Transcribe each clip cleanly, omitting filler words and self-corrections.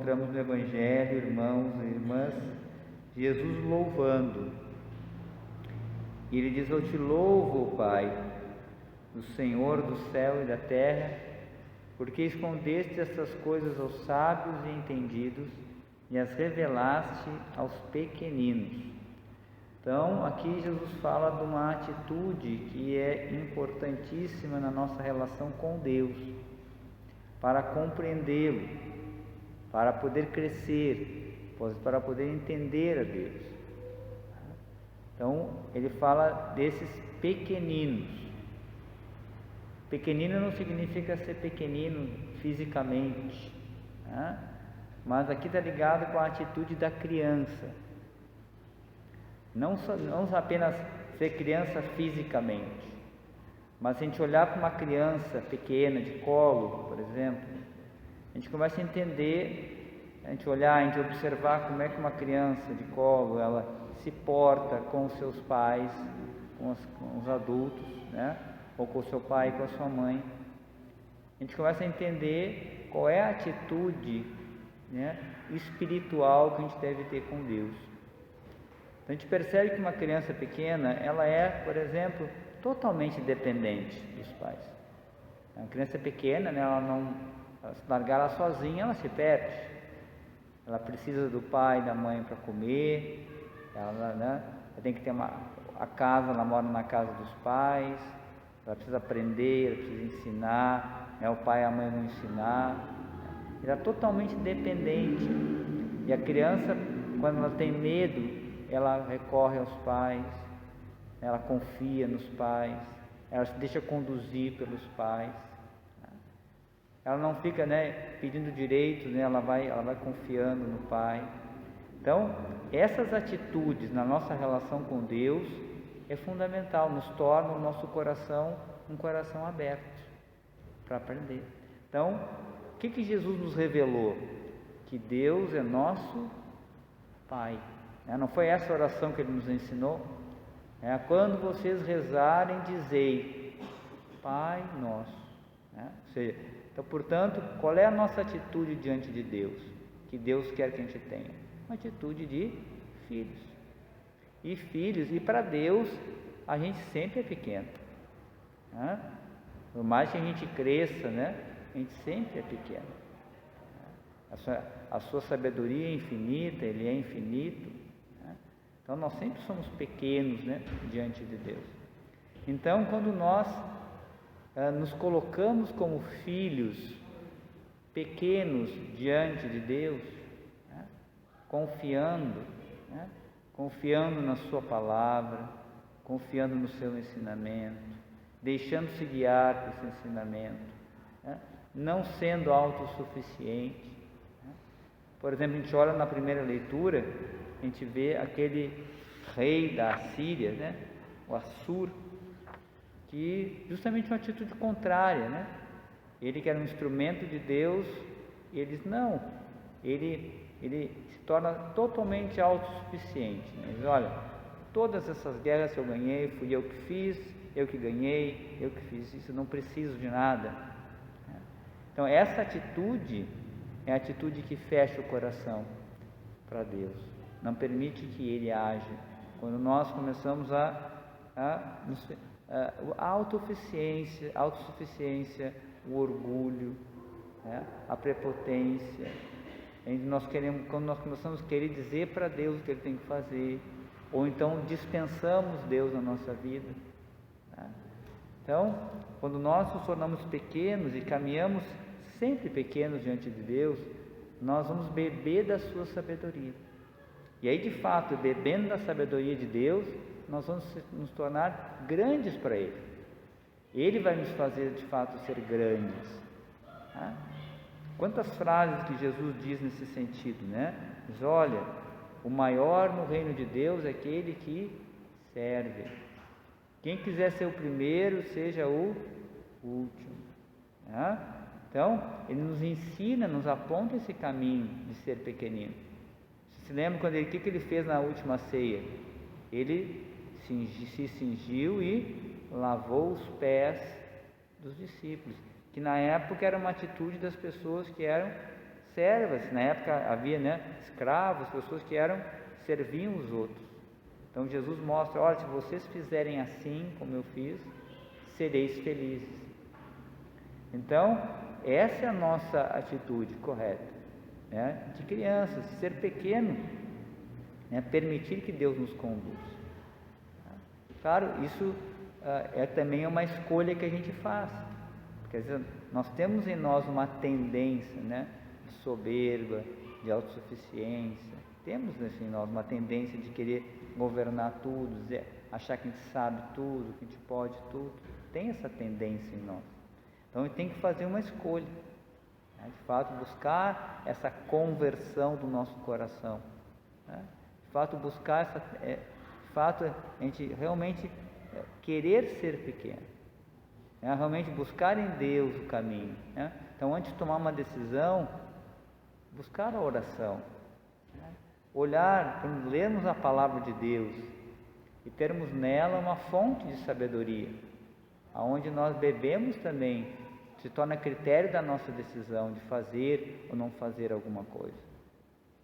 encontramos no Evangelho, irmãos e irmãs, Jesus louvando. E ele diz: eu te louvo, Pai, o Senhor do céu e da terra, porque escondeste essas coisas aos sábios e entendidos e as revelaste aos pequeninos. Então, aqui Jesus fala de uma atitude que é importantíssima na nossa relação com Deus, para compreendê-lo, para poder crescer, para poder entender a Deus. Então, ele fala desses pequeninos. Pequenino não significa ser pequenino fisicamente, né? Mas aqui está ligado com a atitude da criança. Não apenas ser criança fisicamente, mas se a gente olhar para uma criança pequena, de colo, por exemplo, a gente começa a entender, a gente observar como é que uma criança de colo, ela se porta com os seus pais, com os adultos, né? Ou com o seu pai e com a sua mãe. A gente começa a entender qual é a atitude, né, espiritual que a gente deve ter com Deus. Então, a gente percebe que uma criança pequena, ela é, por exemplo, totalmente dependente dos pais. A criança pequena, né, se largar ela sozinha, ela se perde. Ela precisa do pai e da mãe para comer, ela tem que ter a casa, ela mora na casa dos pais, ela precisa aprender, ela precisa ensinar, o pai e a mãe vão ensinar. Ela é totalmente dependente. E a criança, quando ela tem medo, ela recorre aos pais, ela confia nos pais, ela se deixa conduzir pelos pais. Ela não fica, pedindo direitos, ela vai confiando no pai. Então, essas atitudes na nossa relação com Deus é fundamental, nos torna o nosso coração um coração aberto para aprender. Então, o que Jesus nos revelou? Que Deus é nosso Pai. Não foi essa oração que Ele nos ensinou? Quando vocês rezarem, dizei: Pai nosso. Ou seja, então, portanto, qual é a nossa atitude diante de Deus? Que Deus quer que a gente tenha? Uma atitude de filhos. E para Deus, a gente sempre é pequeno. Por mais que a gente cresça, a gente sempre é pequeno. A sua sabedoria é infinita, Ele é infinito. Então nós sempre somos pequenos, diante de Deus. Então, quando nós nos colocamos como filhos pequenos diante de Deus, confiando na sua palavra, confiando no seu ensinamento, deixando-se guiar por esse ensinamento, não sendo autossuficiente. Por exemplo, a gente olha na primeira leitura, a gente vê aquele rei da Assíria, o Assur, que justamente uma atitude contrária, ele que era um instrumento de Deus, eles não, ele se torna totalmente autossuficiente. Ele diz: olha, todas essas guerras que eu ganhei, fui eu que fiz, eu que ganhei, eu que fiz isso, não preciso de nada. Então essa atitude é a atitude que fecha o coração para Deus, não permite que Ele age. Quando nós começamos a autossuficiência, o orgulho, a prepotência, quando nós começamos a querer dizer para Deus o que Ele tem que fazer, ou então dispensamos Deus na nossa vida. Então, quando nós nos tornamos pequenos e caminhamos sempre pequenos diante de Deus, nós vamos beber da sua sabedoria. E aí, de fato, bebendo da sabedoria de Deus, nós vamos nos tornar grandes para Ele. Ele vai nos fazer, de fato, ser grandes. Quantas frases que Jesus diz nesse sentido, Diz: olha, o maior no reino de Deus é aquele que serve. Quem quiser ser o primeiro, seja o último. Então, Ele nos ensina, nos aponta esse caminho de ser pequenino. Você se lembra quando o que Ele fez na última ceia? Ele se cingiu e lavou os pés dos discípulos, que na época era uma atitude das pessoas que eram servas. Na época havia, né, escravos, pessoas que serviam os outros. Então Jesus mostra: olha, se vocês fizerem assim como eu fiz, sereis felizes. Então essa é a nossa atitude correta, né, de crianças, ser pequeno, né, permitir que Deus nos conduza. Claro, isso é também uma escolha que a gente faz. Quer dizer, nós temos em nós uma tendência, né, de soberba, de autossuficiência. Temos em nós uma tendência de querer governar tudo, achar que a gente sabe tudo, que a gente pode tudo. Tem essa tendência em nós. Então a gente tem que fazer uma escolha, né, de fato buscar essa conversão do nosso coração, né, de fato buscar a gente realmente querer ser pequeno, né? Realmente buscar em Deus o caminho, né? Então, antes de tomar uma decisão, buscar a oração, né? Olhar, quando lermos a palavra de Deus e termos nela uma fonte de sabedoria, aonde nós bebemos também, se torna critério da nossa decisão de fazer ou não fazer alguma coisa,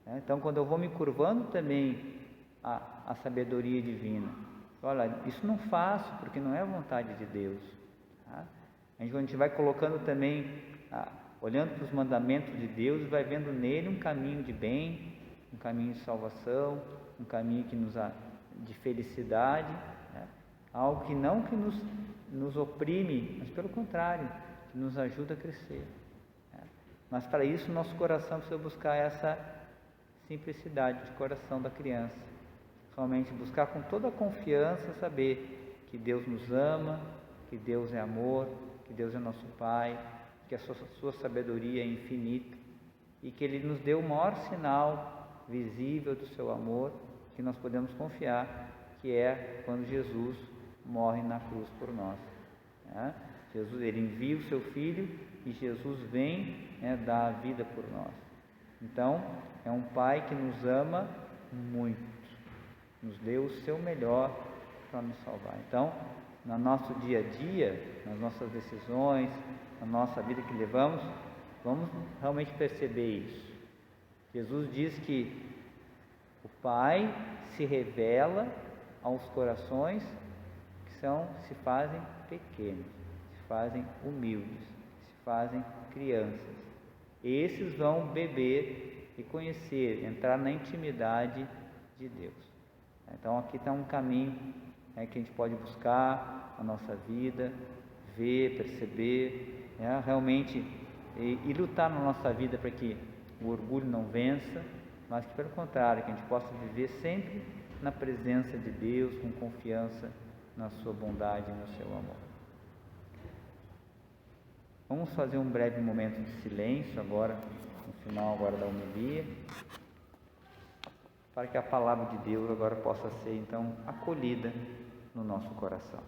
né? Então, quando eu vou me curvando também a sabedoria divina, olha, isso não faço porque não é a vontade de Deus, tá? A gente vai colocando também, olhando para os mandamentos de Deus, vai vendo nele um caminho de bem, um caminho de salvação, um caminho de felicidade, né? Algo que não que nos oprime, mas pelo contrário, que nos ajuda a crescer, né? Mas para isso nosso coração precisa buscar essa simplicidade de coração da criança. Realmente buscar com toda a confiança saber que Deus nos ama, que Deus é amor, que Deus é nosso Pai, que a sua sabedoria é infinita e que Ele nos deu o maior sinal visível do seu amor, que nós podemos confiar, que é quando Jesus morre na cruz por nós, né? Jesus, Ele envia o seu Filho e Jesus vem, né, dar a vida por nós. Então é um Pai que nos ama muito, nos deu o seu melhor para nos salvar. Então, no nosso dia a dia, nas nossas decisões, na nossa vida que levamos, vamos realmente perceber isso. Jesus diz que o Pai se revela aos corações que se fazem pequenos, se fazem humildes, se fazem crianças. Esses vão beber e conhecer, entrar na intimidade de Deus. Então aqui está um caminho, né, que a gente pode buscar na nossa vida, ver, perceber, né, realmente e lutar na nossa vida para que o orgulho não vença, mas que pelo contrário, que a gente possa viver sempre na presença de Deus, com confiança na sua bondade e no seu amor. Vamos fazer um breve momento de silêncio agora, no final agora da homilia, para que a palavra de Deus agora possa ser então acolhida no nosso coração.